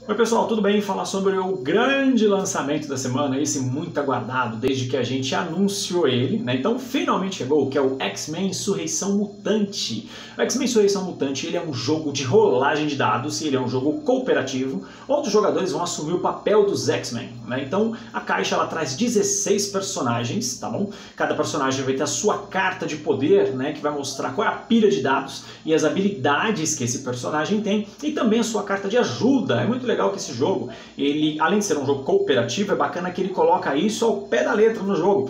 Oi pessoal, tudo bem? Falar sobre o grande lançamento da semana, esse muito aguardado, desde que a gente anunciou ele, né? Então finalmente chegou, que é o X-Men Insurreição Mutante. O X-Men Insurreição Mutante, ele é um jogo de rolagem de dados, e ele é um jogo cooperativo, onde os jogadores vão assumir o papel dos X-Men, né? Então a caixa ela traz 16 personagens, tá bom? Cada personagem vai ter a sua carta de poder, né? Que vai mostrar qual é a pilha de dados e as habilidades que esse personagem tem, e também a sua carta de ajuda. É muito legal que esse jogo, ele, além de ser um jogo cooperativo, é bacana que ele coloca isso ao pé da letra no jogo.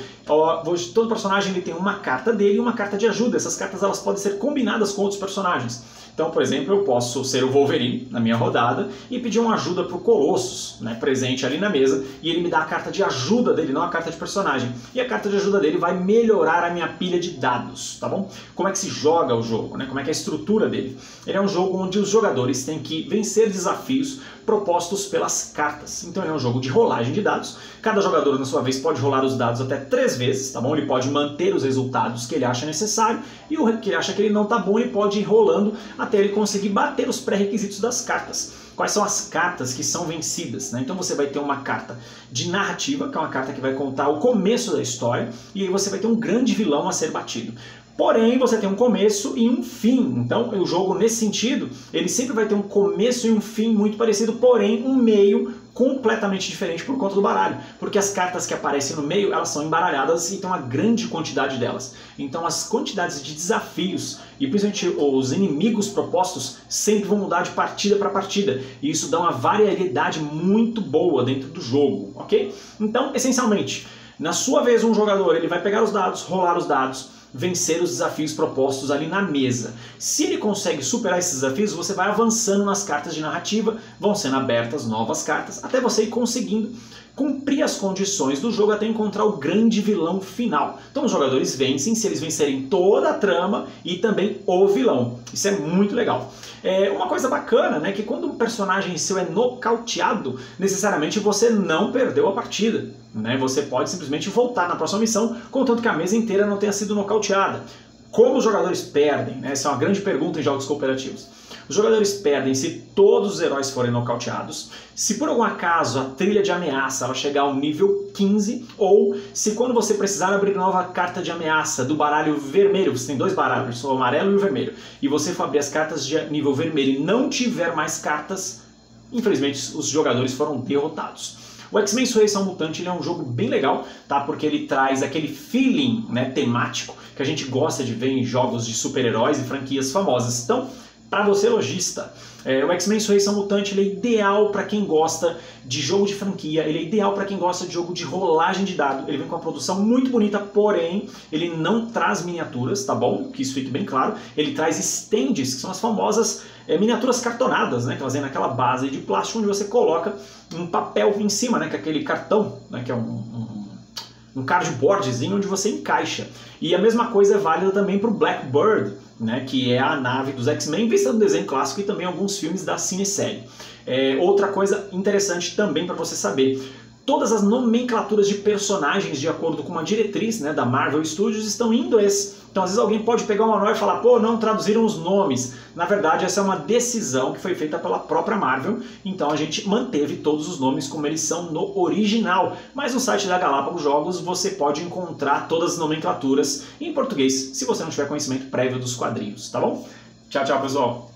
Todo personagem ele tem uma carta dele e uma carta de ajuda. Essas cartas elas podem ser combinadas com outros personagens. Então, por exemplo, eu posso ser o Wolverine na minha rodada e pedir uma ajuda para o Colossus, né, presente ali na mesa, e ele me dá a carta de ajuda dele, não a carta de personagem. E a carta de ajuda dele vai melhorar a minha pilha de dados, tá bom? Como é que se joga o jogo, né? Como é que é a estrutura dele? Ele é um jogo onde os jogadores têm que vencer desafios propostos pelas cartas. Então ele é um jogo de rolagem de dados. Cada jogador, na sua vez, pode rolar os dados até 3 vezes, tá bom? Ele pode manter os resultados que ele acha necessário, e o que ele acha que ele não tá bom, ele pode ir rolando até ele conseguir bater os pré-requisitos das cartas. Quais são as cartas que são vencidas, né? Então você vai ter uma carta de narrativa, que é uma carta que vai contar o começo da história, e aí você vai ter um grande vilão a ser batido. Porém, você tem um começo e um fim. Então, o jogo, nesse sentido, ele sempre vai ter um começo e um fim muito parecido, porém, um meio completamente diferente por conta do baralho. Porque as cartas que aparecem no meio, elas são embaralhadas e tem uma grande quantidade delas. Então, as quantidades de desafios e principalmente os inimigos propostos sempre vão mudar de partida para partida. E isso dá uma variedade muito boa dentro do jogo, ok? Então, essencialmente, na sua vez, um jogador ele vai pegar os dados, rolar os dados, vencer os desafios propostos ali na mesa. Se ele consegue superar esses desafios, você vai avançando nas cartas de narrativa, vão sendo abertas novas cartas, até você ir conseguindo cumprir as condições do jogo até encontrar o grande vilão final. Então os jogadores vencem se eles vencerem toda a trama e também o vilão. Isso é muito legal. Uma coisa bacana, né, que quando um personagem seu é nocauteado, necessariamente você não perdeu a partida, né? Você pode simplesmente voltar na próxima missão, contanto que a mesa inteira não tenha sido nocauteada. Como os jogadores perdem, né? Essa é uma grande pergunta em jogos cooperativos. Os jogadores perdem se todos os heróis forem nocauteados, se por algum acaso a trilha de ameaça ela chegar ao nível 15, ou se quando você precisar abrir nova carta de ameaça do baralho vermelho, você tem 2 baralhos, o amarelo e o vermelho, e você for abrir as cartas de nível vermelho e não tiver mais cartas, infelizmente os jogadores foram derrotados. O X-Men Insurreição Mutante ele é um jogo bem legal, tá? Porque ele traz aquele feeling, né, temático que a gente gosta de ver em jogos de super-heróis e franquias famosas. Então, para você lojista, o X-Men Insurreição Mutante ele é ideal para quem gosta de jogo de franquia, ele é ideal para quem gosta de jogo de rolagem de dado. Ele vem com uma produção muito bonita, porém ele não traz miniaturas, tá bom? Que isso fique bem claro. Ele traz stands, que são as famosas miniaturas cartonadas, né? Que elas vêm naquela base de plástico onde você coloca um papel em cima, né? Que é aquele cartão, né? Que é um cardboardzinho onde você encaixa. E a mesma coisa é válida também para o Blackbird, né, que é a nave dos X-Men, vista no desenho clássico e também alguns filmes da cinesérie. Outra coisa interessante também para você saber, todas as nomenclaturas de personagens, de acordo com uma diretriz, né, da Marvel Studios, estão em inglês. Então às vezes alguém pode pegar um manual e falar, pô, não traduziram os nomes. Na verdade essa é uma decisão que foi feita pela própria Marvel, então a gente manteve todos os nomes como eles são no original. Mas no site da Galápagos Jogos você pode encontrar todas as nomenclaturas em português, se você não tiver conhecimento prévio dos quadrinhos, tá bom? Tchau, tchau pessoal!